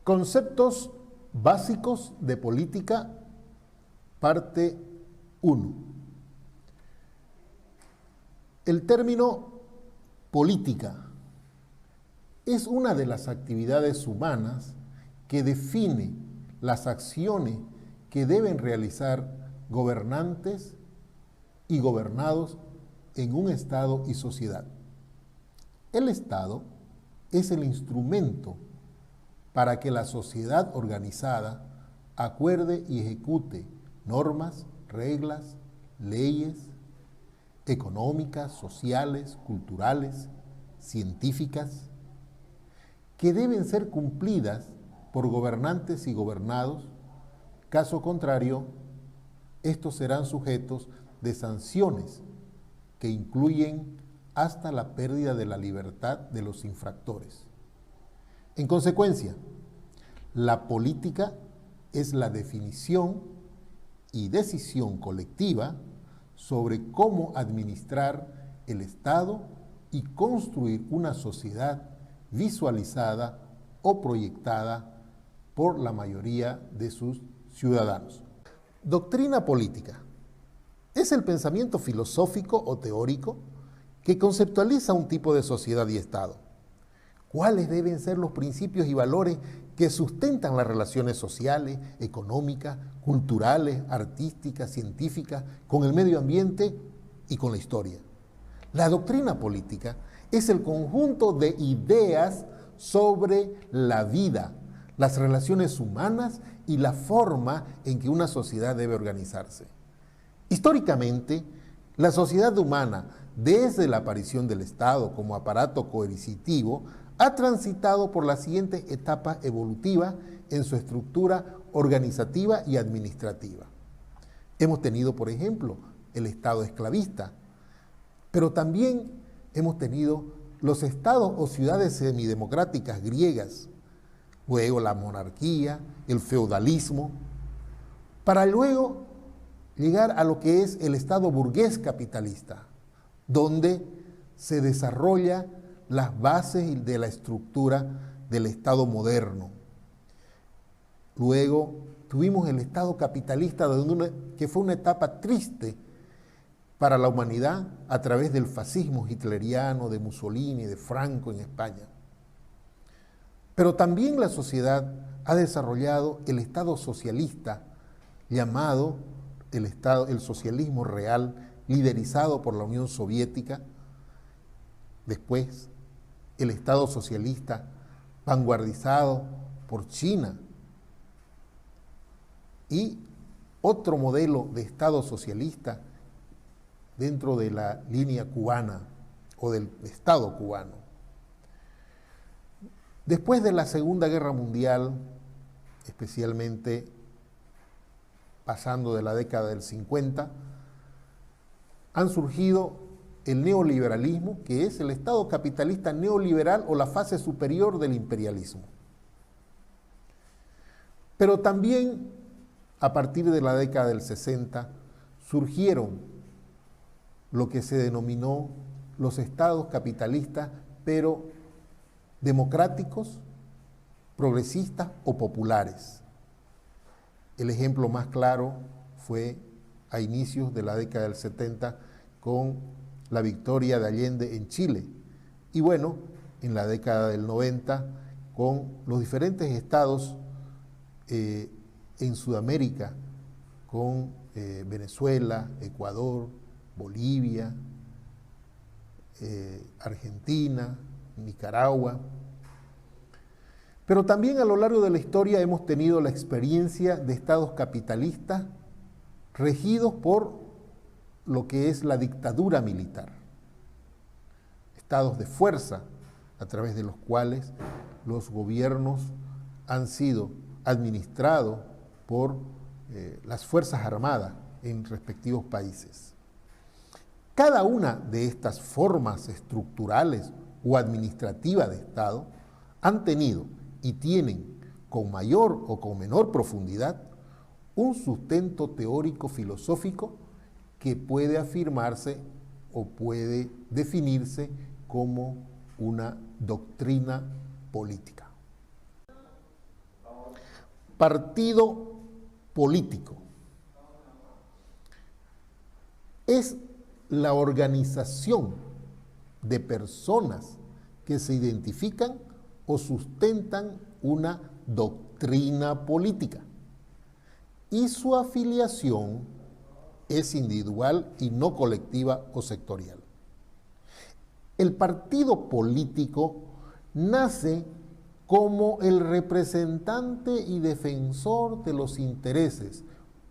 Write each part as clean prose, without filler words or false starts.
Conceptos básicos de política, parte 1. El término política es una de las actividades humanas que define las acciones que deben realizar gobernantes y gobernados en un Estado y sociedad. El Estado es el instrumento para que la sociedad organizada acuerde y ejecute normas, reglas, leyes económicas, sociales, culturales, científicas, que deben ser cumplidas por gobernantes y gobernados. Caso contrario, estos serán sujetos de sanciones que incluyen hasta la pérdida de la libertad de los infractores. En consecuencia, la política es la definición y decisión colectiva sobre cómo administrar el Estado y construir una sociedad visualizada o proyectada por la mayoría de sus ciudadanos. Doctrina política es el pensamiento filosófico o teórico que conceptualiza un tipo de sociedad y Estado. ¿Cuáles deben ser los principios y valores que sustentan las relaciones sociales, económicas, culturales, artísticas, científicas, con el medio ambiente y con la historia? La doctrina política es el conjunto de ideas sobre la vida, las relaciones humanas y la forma en que una sociedad debe organizarse. Históricamente, la sociedad humana, desde la aparición del Estado como aparato coercitivo, ha transitado por las siguientes etapas evolutivas en su estructura organizativa y administrativa. Hemos tenido, por ejemplo, el Estado esclavista, pero también hemos tenido los estados o ciudades semidemocráticas griegas, luego la monarquía, el feudalismo, para luego llegar a lo que es el Estado burgués capitalista, donde se desarrolla las bases de la estructura del Estado moderno. Luego tuvimos el Estado capitalista, que fue una etapa triste para la humanidad a través del fascismo hitleriano, de Mussolini, de Franco en España. Pero también la sociedad ha desarrollado el Estado socialista, llamado el socialismo real, liderizado por la Unión Soviética. Después, el Estado socialista vanguardizado por China. Y otro modelo de Estado socialista dentro de la línea cubana o del Estado cubano. Después de la Segunda Guerra Mundial, especialmente pasando de la década del 50, han surgido el neoliberalismo, que es el Estado capitalista neoliberal o la fase superior del imperialismo. Pero también, a partir de la década del 60, surgieron lo que se denominó los estados capitalistas, pero democráticos, progresistas o populares. El ejemplo más claro fue a inicios de la década del 70 con la victoria de Allende en Chile. Y bueno, en la década del 90 con los diferentes estados en Sudamérica, con Venezuela, Ecuador, Bolivia, Argentina, Nicaragua. Pero también a lo largo de la historia hemos tenido la experiencia de estados capitalistas regidos por lo que es la dictadura militar. Estados de fuerza a través de los cuales los gobiernos han sido administrados por las Fuerzas Armadas en respectivos países. Cada una de estas formas estructurales o administrativas de Estado han tenido y tienen, con mayor o con menor profundidad, un sustento teórico filosófico que puede afirmarse o puede definirse como una doctrina política. partido político es la organización de personas que se identifican o sustentan una doctrina política y su afiliación es individual y no colectiva o sectorial. El partido político nace como el representante y defensor de los intereses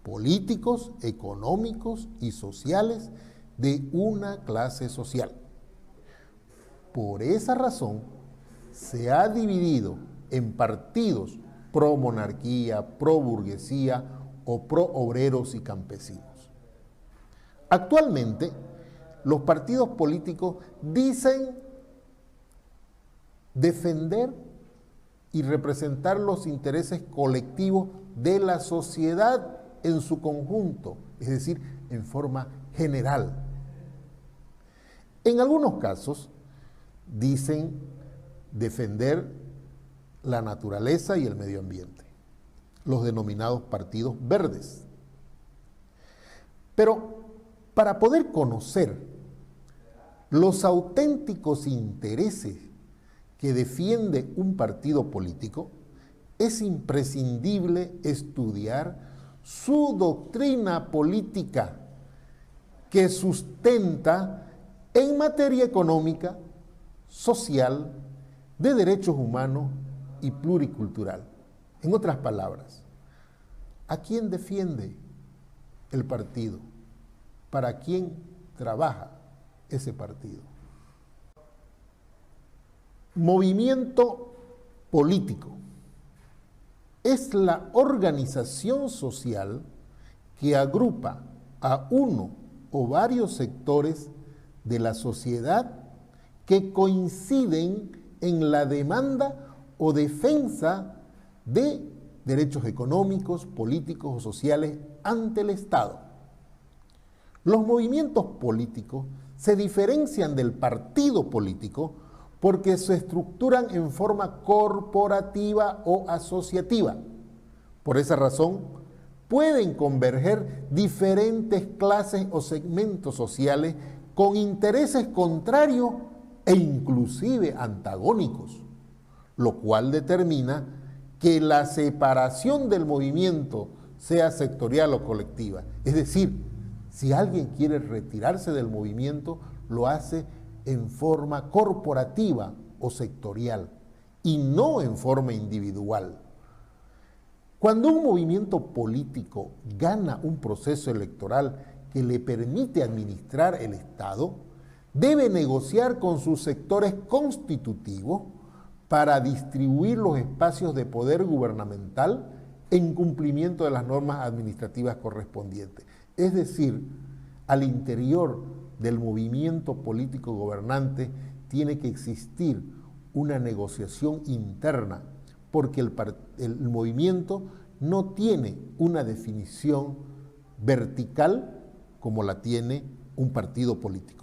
políticos, económicos y sociales de una clase social. Por esa razón, se ha dividido en partidos pro monarquía, pro burguesía o pro obreros y campesinos. Actualmente, los partidos políticos dicen defender y representar los intereses colectivos de la sociedad en su conjunto, es decir, en forma general. En algunos casos, dicen defender la naturaleza y el medio ambiente, los denominados partidos verdes. Pero para poder conocer los auténticos intereses que defiende un partido político, es imprescindible estudiar su doctrina política que sustenta en materia económica, social, de derechos humanos y pluricultural. En otras palabras, ¿a quién defiende el partido? ¿Para quién trabaja ese partido? Movimiento político es la organización social que agrupa a uno o varios sectores de la sociedad que coinciden en la demanda o defensa de derechos económicos, políticos o sociales ante el Estado. Los movimientos políticos se diferencian del partido político porque se estructuran en forma corporativa o asociativa. Por esa razón, pueden converger diferentes clases o segmentos sociales con intereses contrarios e inclusive antagónicos, lo cual determina que la separación del movimiento sea sectorial o colectiva. Es decir, si alguien quiere retirarse del movimiento, lo hace en forma corporativa o sectorial y no en forma individual. Cuando un movimiento político gana un proceso electoral que le permite administrar el Estado, debe negociar con sus sectores constitutivos para distribuir los espacios de poder gubernamental en cumplimiento de las normas administrativas correspondientes. Es decir, al interior del movimiento político gobernante tiene que existir una negociación interna, porque el movimiento no tiene una definición vertical como la tiene un partido político.